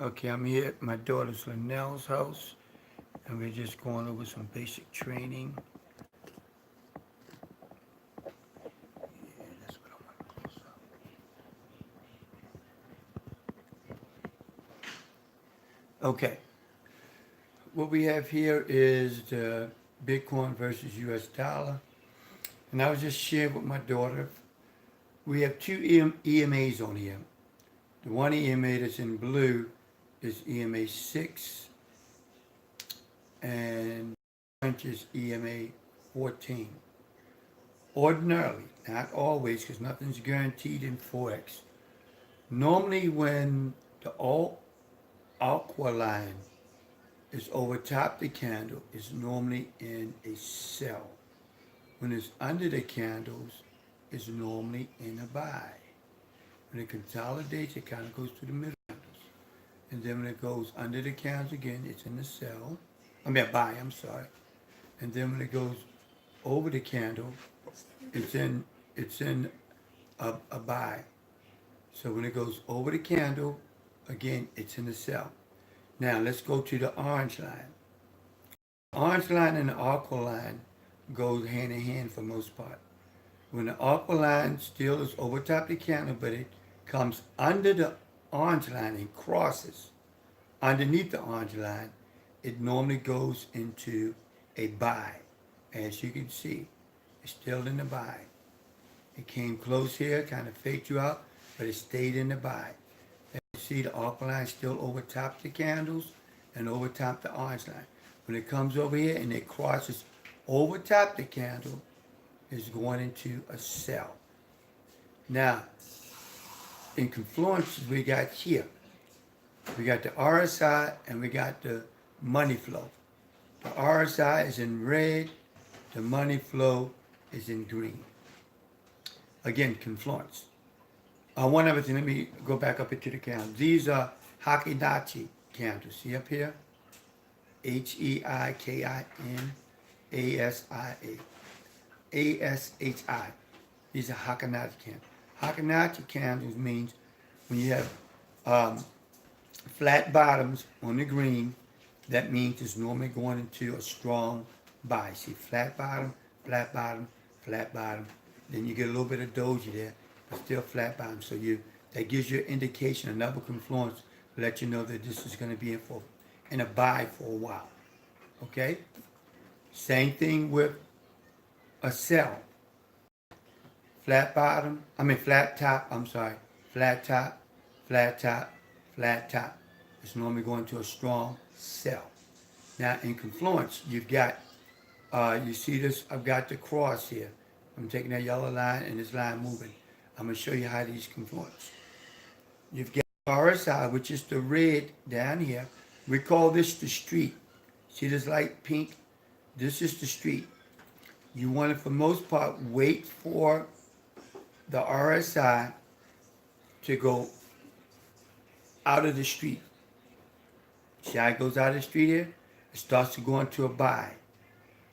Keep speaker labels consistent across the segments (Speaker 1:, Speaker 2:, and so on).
Speaker 1: Okay, I'm here at my daughter's Linnell's house, and we're just going over some basic training. Yeah, that's what I want to close up. Okay, what we have here is the Bitcoin versus US dollar. And I was just sharing with my daughter, we have two EMAs on here. The one EMA that's in blue is EMA 6, and orange is EMA 14. Ordinarily, not always, because nothing's guaranteed in Forex. Normally, when the all aqua line is over top the candle, it's normally in a sell. When it's under the candles, it's normally in a buy. When it consolidates, it kind of goes to the middle candles. And then when it goes under the candles again, it's in the sell. I mean, a buy, I'm sorry. And then when it goes over the candle, it's in a buy. So when it goes over the candle, again, it's in the sell. Now let's go to the orange line. Orange line and the aqua line goes hand in hand for most part. When the aqua line still is over top the candle, but it comes under the orange line and crosses underneath the orange line, it normally goes into a buy. As you can see, it's still in the buy. It came close here, kind of faked you out, but it stayed in the buy. As you see, the aqua line still over top the candles and over top the orange line. When it comes over here and it crosses over top the candle, it's going into a sell. Now, in confluences, we got here. We got the RSI and we got the money flow. The RSI is in red, the money flow is in green. Again, confluence. One other thing, let me go back up into the candles. These are Hakidachi candles. See up here? HeikinasiA. ASHI. These are Hakidachi candles. Hakidachi candles means when you have flat bottoms on the green, that means it's normally going into a strong buy. See, flat bottom, flat bottom, flat bottom. Then you get a little bit of doji there, but still flat bottom. So that gives you an indication, another confluence, to let you know that this is going to be in a buy for a while. Okay? Same thing with a sell. Flat bottom, flat top, flat top, flat top, flat top. It's normally going to a strong sell. Now in confluence, you've got, you see this, I've got the cross here. I'm taking that yellow line and this line moving. I'm going to show you how these confluence. You've got RSI, which is the red down here. We call this the street. See this light pink? This is the street. You want to, for most part, wait for the RSI to go out of the street. See how it goes out of the street here? It starts to go into a buy.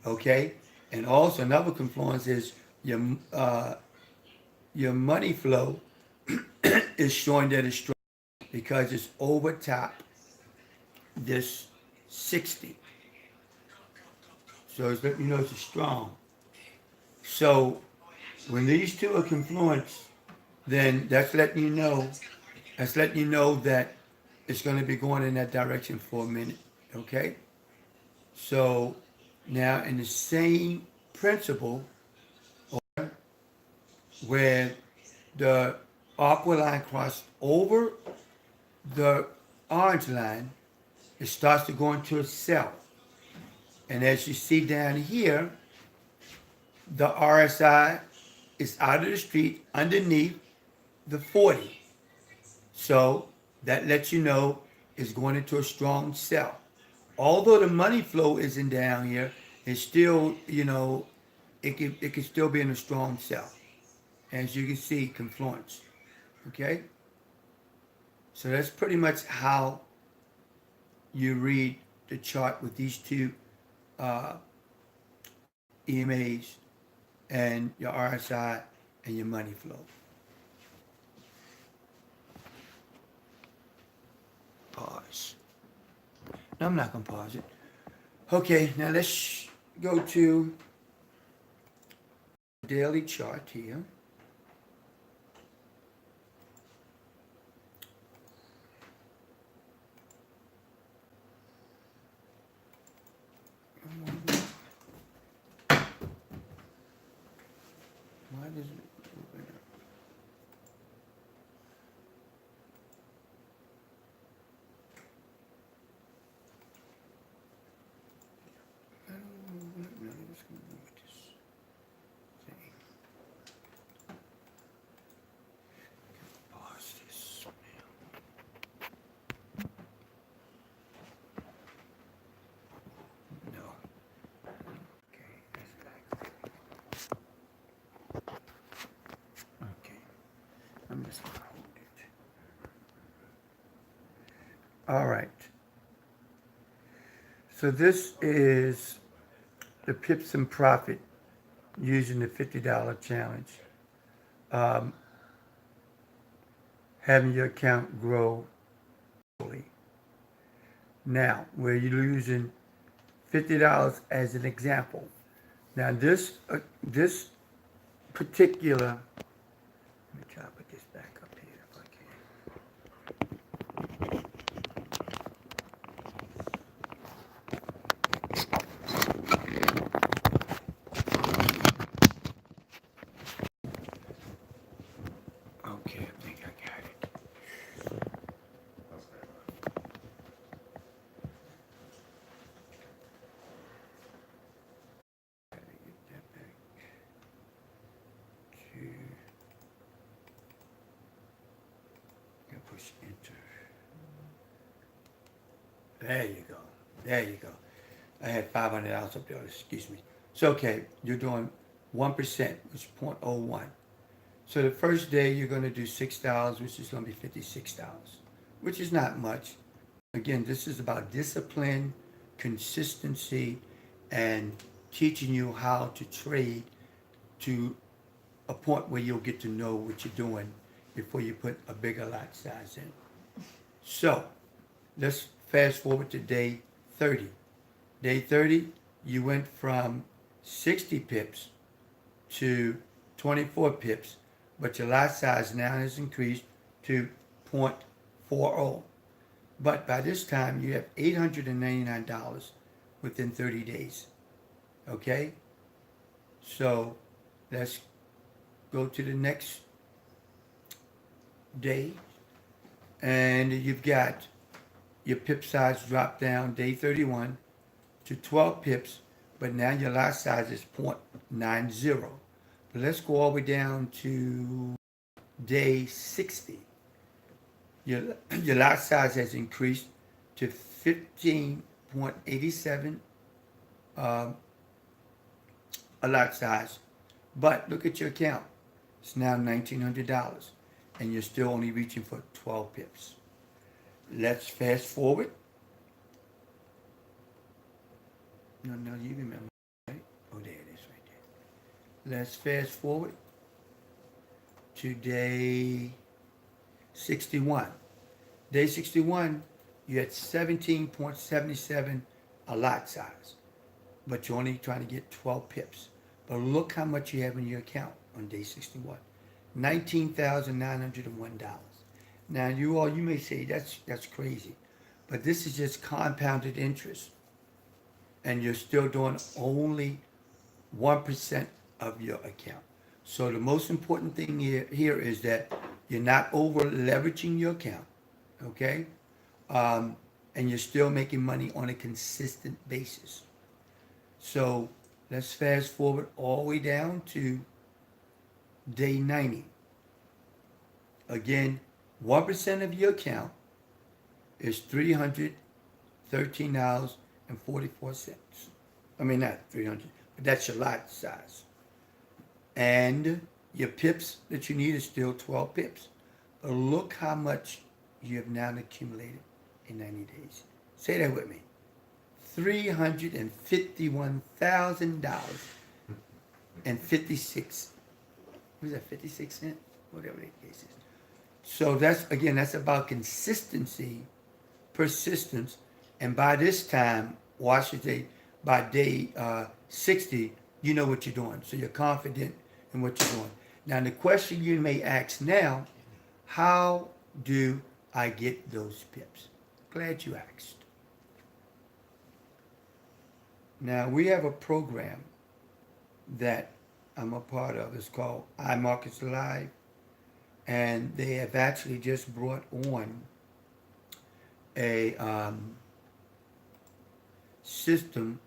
Speaker 1: Okay? And also another confluence is your money flow is showing that it's strong because it's over top this 60. So it's letting you know it's strong. So when these two are confluence, then that's letting you know that it's going to be going in that direction for a minute. Okay? So now in the same principle, where the aqua line crossed over the orange line, it starts to go into a sell. And as you see down here, the RSI is out of the street underneath the 40. So that lets you know it's going into a strong sell. Although the money flow isn't down here, it's still, it can still be in a strong sell. As you can see, confluence. Okay? So that's pretty much how you read the chart with these two EMAs and your RSI and your money flow. Pause. pause. No, I'm not going to pause it. Okay, now let's go to daily chart here. Why does it open up? I don't know what Nelly was going to do with this thing. Pause this now. No. Okay, that's back. Okay, I'm just going to hold it. All right. So this is the pips and profit using the $50 challenge. Having your account grow slowly. Now, where you're using $50 as an example. Now this particular, let me try to put this back up here if I can. Okay, I think I got it. Gotta get that back to, gotta push enter. There you go. There you go. I had $500 up there, excuse me. So okay, you're doing 1%, which is 0.01. So the first day you're going to do $6, which is going to be $56, which is not much. Again, this is about discipline, consistency, and teaching you how to trade to a point where you'll get to know what you're doing before you put a bigger lot size in. So let's fast forward to day 30. Day 30, you went from 60 pips to 24 pips, but your lot size now has increased to 0.40. But by this time, you have $899 within 30 days. Okay? So let's go to the next day. And you've got your pip size drop down day 31 to 12 pips, but now your lot size is 0.90. But let's go all the way down to day 60. Your lot size has increased to 15.87 a lot size. But look at your account. It's now $1,900, and you're still only reaching for 12 pips. Let's fast forward. No, you remember, right? Oh, there it is right there. Let's fast forward to day 61. Day 61, you had 17.77 a lot size, but you're only trying to get 12 pips. But look how much you have in your account on day 61. $19,901. Now you may say that's crazy, but this is just compounded interest, and you're still doing only 1% of your account. So the most important thing here is that you're not over leveraging your account, okay? And you're still making money on a consistent basis. So let's fast forward all the way down to day 90. Again, 1% of your account is $313.44. I mean, not 300, but that's your lot size. And your pips that you need is still 12 pips. But look how much you have now accumulated in 90 days. Say that with me. $351,000 and 56. What is that, 56 cents? Whatever the case is. So that's about consistency persistence, and by this time, watch it, by day 60, you know what you're doing. So you're confident in what you're doing. Now, the question you may ask now, how do I get those pips? Glad you asked. Now, we have a program that I'm a part of. It's called iMarkets Live. And they have actually just brought on a system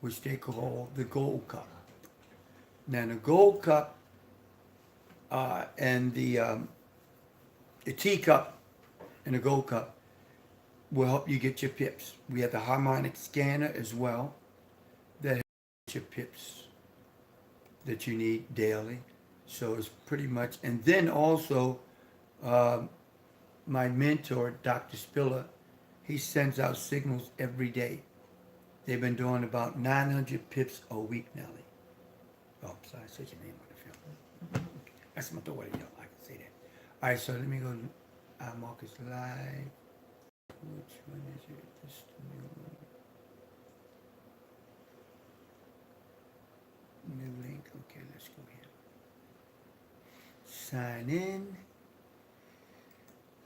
Speaker 1: which they call the Gold Cup. Now, the Gold Cup and the teacup and the Gold Cup will help you get your pips. We have the harmonic scanner as well that helps your pips that you need daily. So it's pretty much, and then also my mentor, Dr. Spiller, he sends out signals every day. They've been doing about 900 pips a week, Nelly. Oh, I'm sorry, I said your name on the film. That's my daughter, you know, I can say that. All right, so let me go to Marcus Live. Which one is it? This is the new one. New link. Okay, let's go here. Sign in.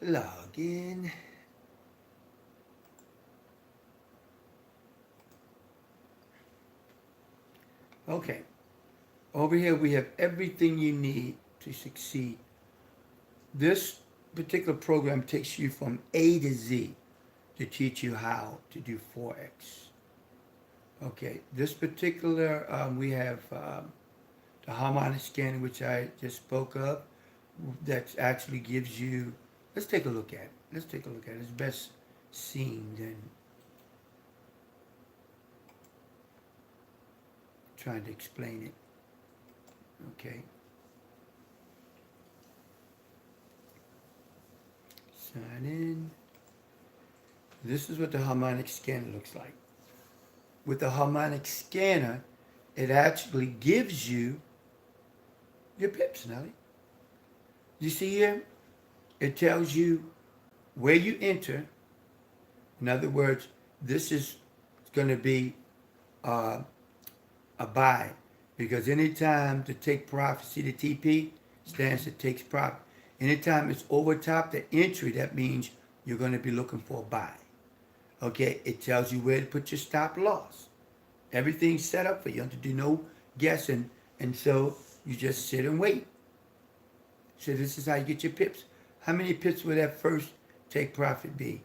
Speaker 1: Log in. Okay. Over here we have everything you need to succeed. This particular program takes you from A to Z to teach you how to do Forex. Okay, this particular, we have the harmonic scanning, which I just spoke of, that actually gives you, let's take a look at it. Let's take a look at it. It's best seen than trying to explain it. Okay. Sign in. This is what the harmonic scanner looks like. With the harmonic scanner, it actually gives you your pips, Nelly. You see here? It tells you where you enter. In other words, this is going to be a buy, because anytime to take profit, see the TP stands to takes profit. Anytime it's over top the entry, that means you're going to be looking for a buy. Okay, it tells you where to put your stop loss. Everything's set up for you. You don't have to do no guessing, and so you just sit and wait. So this is how you get your pips. How many pips would that first take profit be?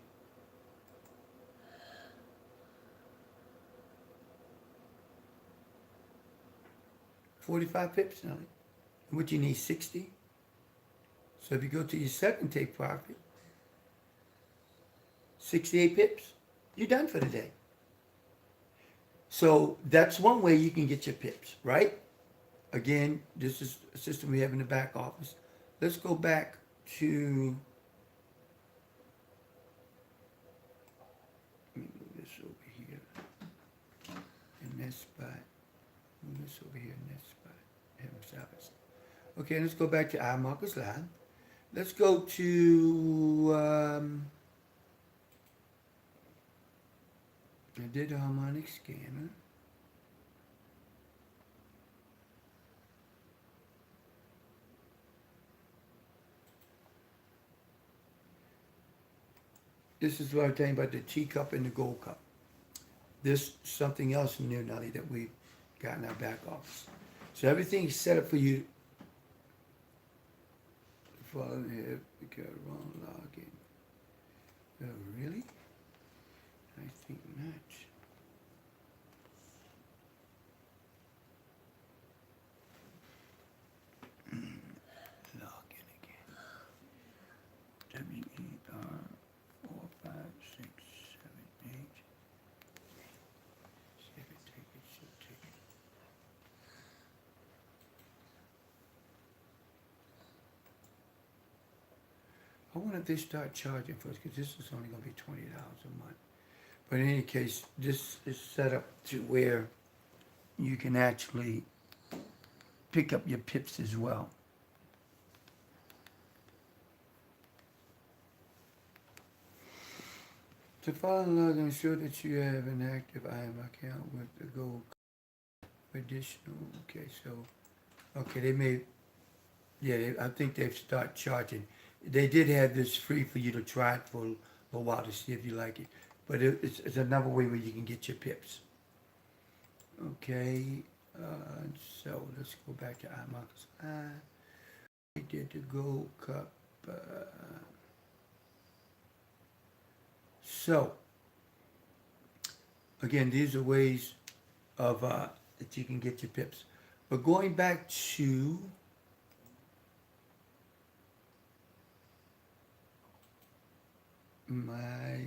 Speaker 1: $45 pips, Nelly. What you need, 60? So if you go to your second take profit, 68 pips, you're done for the day. So that's one way you can get your pips, right? Again, this is a system we have in the back office. Let's go back to, let me move this over here in that spot. Move this over here in that spot. Okay, let's go back to iMarkets Live. Let's go to, I did the harmonic scanner. This is what I'm talking about, the teacup and the gold cup. This is something else new, Nelly, that we've got in our back office. So everything's set up for you. Follow here, we got wrong login. Oh, really? I think not. Log in again. WER 45678. See if it take it, should take it. I wonder if they start charging for us, because this is only going to be $20 a month. But in any case, this is set up to where you can actually pick up your pips as well. To follow log, ensure that you have an active IM account with the gold additional. Okay, so okay, they may. Yeah, I think they've started charging. They did have this free for you to try it for a little while to see if you like it. But it's another way where you can get your pips. Okay, so let's go back to iMarkets. I did the Gold Cup. So, again, these are ways of that you can get your pips. But going back to my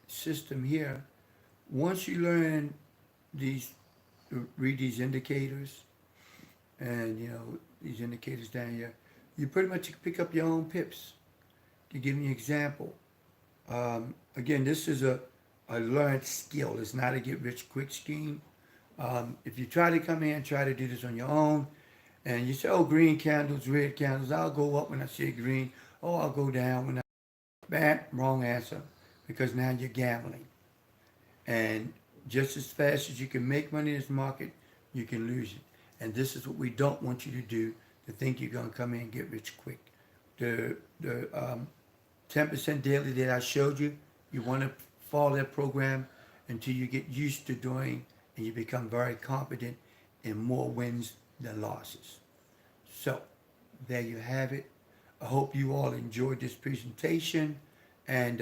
Speaker 1: system here, once you learn these, read these indicators, and you know these indicators down here, you pretty much pick up your own pips. To give you an example, again, this is a learned skill. It's not a get rich quick scheme. If you try to come in and try to do this on your own, and you say, "Oh, green candles, red candles," I'll go up when I see green. Oh, I'll go down when I. Bam, wrong answer, because now you're gambling. And just as fast as you can make money in this market, you can lose it. And this is what we don't want you to do, to think you're going to come in and get rich quick. The 10% daily that I showed you, you want to follow that program until you get used to doing and you become very confident in more wins than losses. So, there you have it. I hope you all enjoyed this presentation, and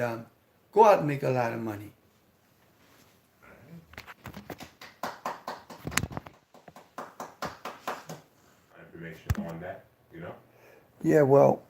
Speaker 1: go out and make a lot of money.
Speaker 2: Information on that, you know?
Speaker 1: Yeah, well,